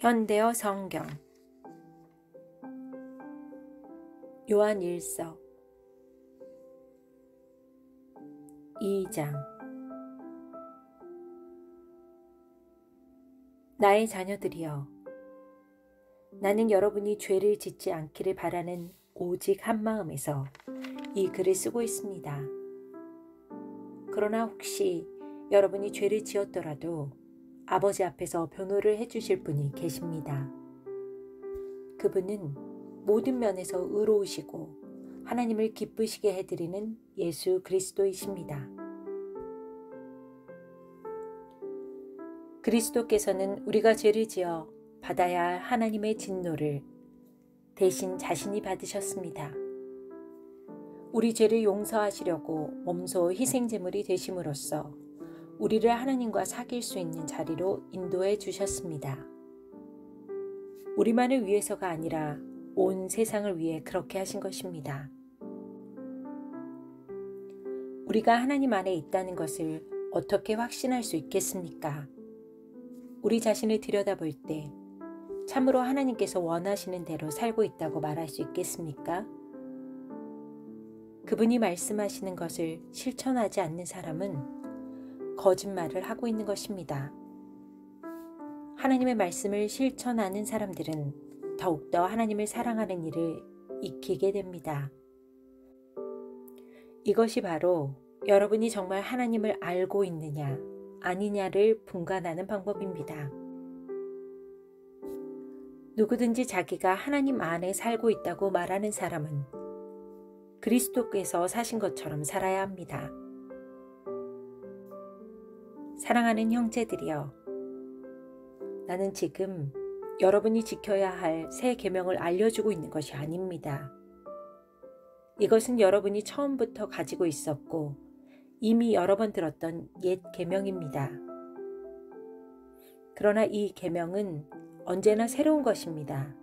현대어 성경 요한 1서 2장. 나의 자녀들이여, 나는 여러분이 죄를 짓지 않기를 바라는 오직 한 마음에서 이 글을 쓰고 있습니다. 그러나 혹시 여러분이 죄를 지었더라도 아버지 앞에서 변호를 해주실 분이 계십니다. 그분은 모든 면에서 의로우시고 하나님을 기쁘시게 해드리는 예수 그리스도이십니다. 그리스도께서는 우리가 죄를 지어 받아야 할 하나님의 진노를 대신 자신이 받으셨습니다. 우리 죄를 용서하시려고 몸소 희생제물이 되심으로써 우리를 하나님과 사귈 수 있는 자리로 인도해 주셨습니다. 우리만을 위해서가 아니라 온 세상을 위해 그렇게 하신 것입니다. 우리가 하나님 안에 있다는 것을 어떻게 확신할 수 있겠습니까? 우리 자신을 들여다볼 때 참으로 하나님께서 원하시는 대로 살고 있다고 말할 수 있겠습니까? 그분이 말씀하시는 것을 실천하지 않는 사람은 거짓말을 하고 있는 것입니다. 하나님의 말씀을 실천하는 사람들은 더욱더 하나님을 사랑하는 일을 익히게 됩니다. 이것이 바로 여러분이 정말 하나님을 알고 있느냐 아니냐를 분간하는 방법입니다. 누구든지 자기가 하나님 안에 살고 있다고 말하는 사람은 그리스도께서 사신 것처럼 살아야 합니다. 사랑하는 형제들이여, 나는 지금 여러분이 지켜야 할 새 계명을 알려주고 있는 것이 아닙니다. 이것은 여러분이 처음부터 가지고 있었고 이미 여러 번 들었던 옛 계명입니다. 그러나 이 계명은 언제나 새로운 것입니다.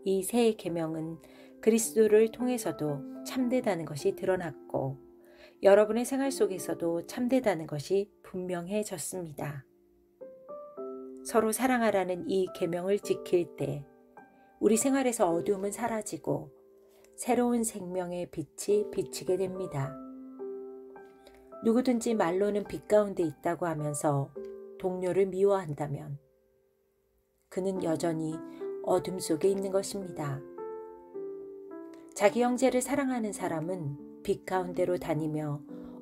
이 새 계명은 그리스도를 통해서도 참되다는 것이 드러났고 여러분의 생활 속에서도 참되다는 것이 분명해졌습니다. 서로 사랑하라는 이 계명을 지킬 때 우리 생활에서 어두움은 사라지고 새로운 생명의 빛이 비치게 됩니다. 누구든지 말로는 빛 가운데 있다고 하면서 동료를 미워한다면 그는 여전히 어둠 속에 있는 것입니다. 자기 형제를 사랑하는 사람은 빛 가운데로 다니며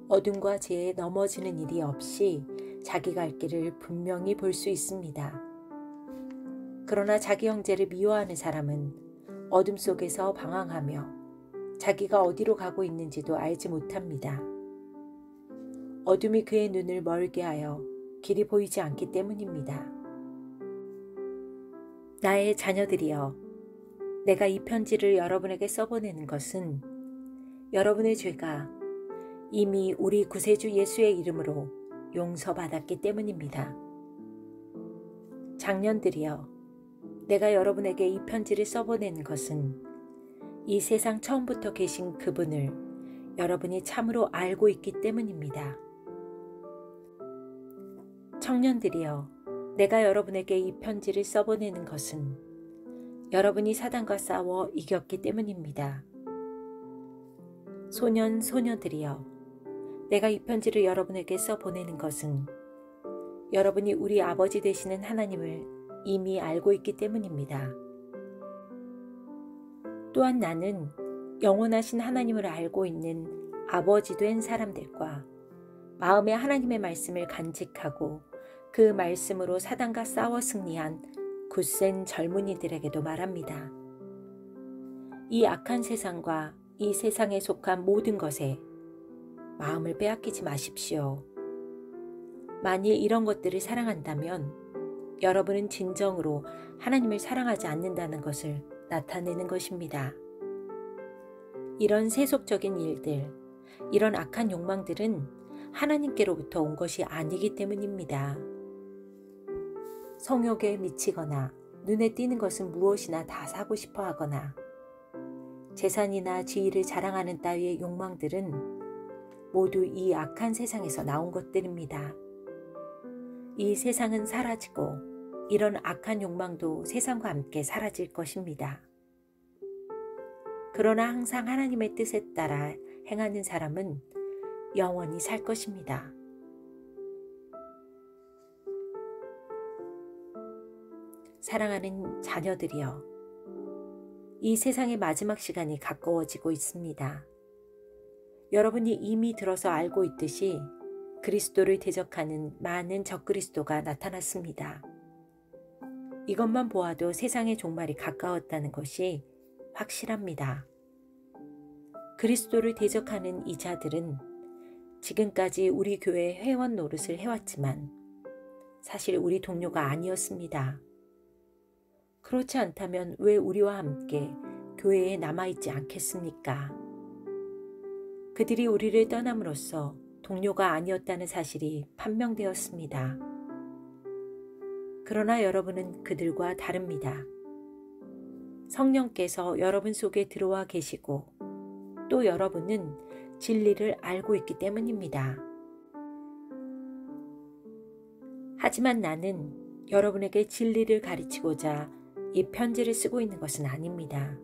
어둠과 죄에 넘어지는 일이 없이 자기 갈 길을 분명히 볼 수 있습니다. 그러나 자기 형제를 미워하는 사람은 어둠 속에서 방황하며 자기가 어디로 가고 있는지도 알지 못합니다. 어둠이 그의 눈을 멀게 하여 길이 보이지 않기 때문입니다. 나의 자녀들이여, 내가 이 편지를 여러분에게 써보내는 것은 여러분의 죄가 이미 우리 구세주 예수의 이름으로 용서받았기 때문입니다. 장년들이여, 내가 여러분에게 이 편지를 써보내는 것은 이 세상 처음부터 계신 그분을 여러분이 참으로 알고 있기 때문입니다. 청년들이여, 내가 여러분에게 이 편지를 써보내는 것은 여러분이 사단과 싸워 이겼기 때문입니다. 소년, 소녀들이여, 내가 이 편지를 여러분에게 써보내는 것은 여러분이 우리 아버지 되시는 하나님을 이미 알고 있기 때문입니다. 또한 나는 영원하신 하나님을 알고 있는 아버지 된 사람들과 마음에 하나님의 말씀을 간직하고 그 말씀으로 사단과 싸워 승리한 굳센 젊은이들에게도 말합니다. 이 악한 세상과 이 세상에 속한 모든 것에 마음을 빼앗기지 마십시오. 만일 이런 것들을 사랑한다면 여러분은 진정으로 하나님을 사랑하지 않는다는 것을 나타내는 것입니다. 이런 세속적인 일들, 이런 악한 욕망들은 하나님께로부터 온 것이 아니기 때문입니다. 성욕에 미치거나 눈에 띄는 것은 무엇이나 다 사고 싶어 하거나 재산이나 지위를 자랑하는 따위의 욕망들은 모두 이 악한 세상에서 나온 것들입니다. 이 세상은 사라지고 이런 악한 욕망도 세상과 함께 사라질 것입니다. 그러나 항상 하나님의 뜻에 따라 행하는 사람은 영원히 살 것입니다. 사랑하는 자녀들이여, 이 세상의 마지막 시간이 가까워지고 있습니다. 여러분이 이미 들어서 알고 있듯이 그리스도를 대적하는 많은 적그리스도가 나타났습니다. 이것만 보아도 세상의 종말이 가까웠다는 것이 확실합니다. 그리스도를 대적하는 이 자들은 지금까지 우리 교회 회원 노릇을 해왔지만 사실 우리 동료가 아니었습니다. 그렇지 않다면 왜 우리와 함께 교회에 남아있지 않겠습니까? 그들이 우리를 떠남으로써 동료가 아니었다는 사실이 판명되었습니다. 그러나 여러분은 그들과 다릅니다. 성령께서 여러분 속에 들어와 계시고 또 여러분은 진리를 알고 있기 때문입니다. 하지만 나는 여러분에게 진리를 가르치고자 이 편지를 쓰고 있는 것은 아닙니다.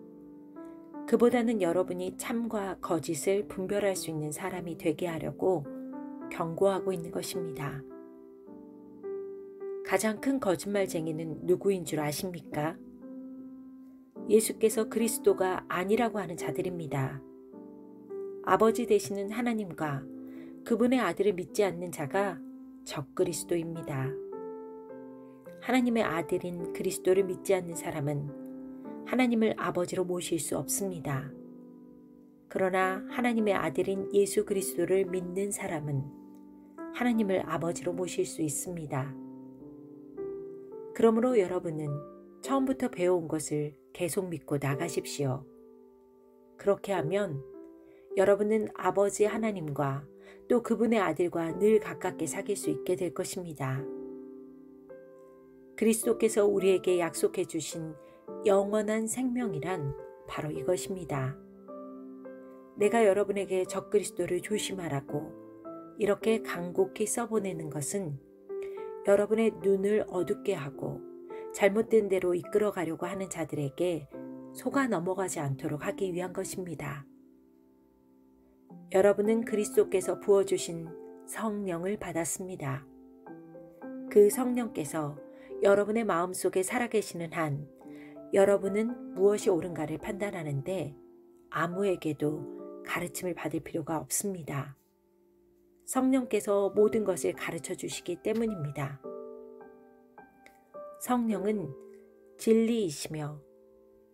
그보다는 여러분이 참과 거짓을 분별할 수 있는 사람이 되게 하려고 경고하고 있는 것입니다. 가장 큰 거짓말쟁이는 누구인 줄 아십니까? 예수께서 그리스도가 아니라고 하는 자들입니다. 아버지 되시는 하나님과 그분의 아들을 믿지 않는 자가 적그리스도입니다. 하나님의 아들인 그리스도를 믿지 않는 사람은 하나님을 아버지로 모실 수 없습니다. 그러나 하나님의 아들인 예수 그리스도를 믿는 사람은 하나님을 아버지로 모실 수 있습니다. 그러므로 여러분은 처음부터 배워온 것을 계속 믿고 나가십시오. 그렇게 하면 여러분은 아버지 하나님과 또 그분의 아들과 늘 가깝게 사귈 수 있게 될 것입니다. 그리스도께서 우리에게 약속해 주신 영원한 생명이란 바로 이것입니다. 내가 여러분에게 적그리스도를 조심하라고 이렇게 간곡히 써보내는 것은 여러분의 눈을 어둡게 하고 잘못된 대로 이끌어 가려고 하는 자들에게 속아 넘어가지 않도록 하기 위한 것입니다. 여러분은 그리스도께서 부어주신 성령을 받았습니다. 그 성령께서 여러분의 마음속에 살아계시는 한 여러분은 무엇이 옳은가를 판단하는데 아무에게도 가르침을 받을 필요가 없습니다. 성령께서 모든 것을 가르쳐 주시기 때문입니다. 성령은 진리이시며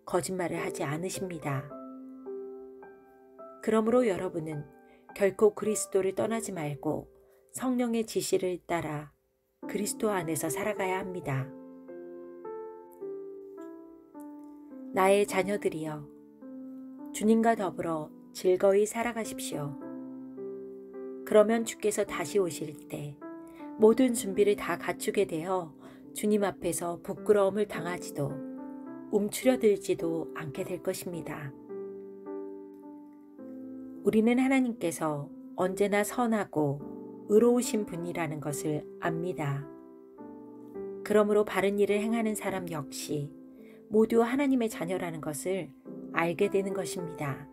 거짓말을 하지 않으십니다. 그러므로 여러분은 결코 그리스도를 떠나지 말고 성령의 지시를 따라 그리스도 안에서 살아가야 합니다. 나의 자녀들이여, 주님과 더불어 즐거이 살아가십시오. 그러면 주께서 다시 오실 때 모든 준비를 다 갖추게 되어 주님 앞에서 부끄러움을 당하지도 움츠려들지도 않게 될 것입니다. 우리는 하나님께서 언제나 선하고 의로우신 분이라는 것을 압니다. 그러므로 바른 일을 행하는 사람 역시 모두 하나님의 자녀라는 것을 알게 되는 것입니다.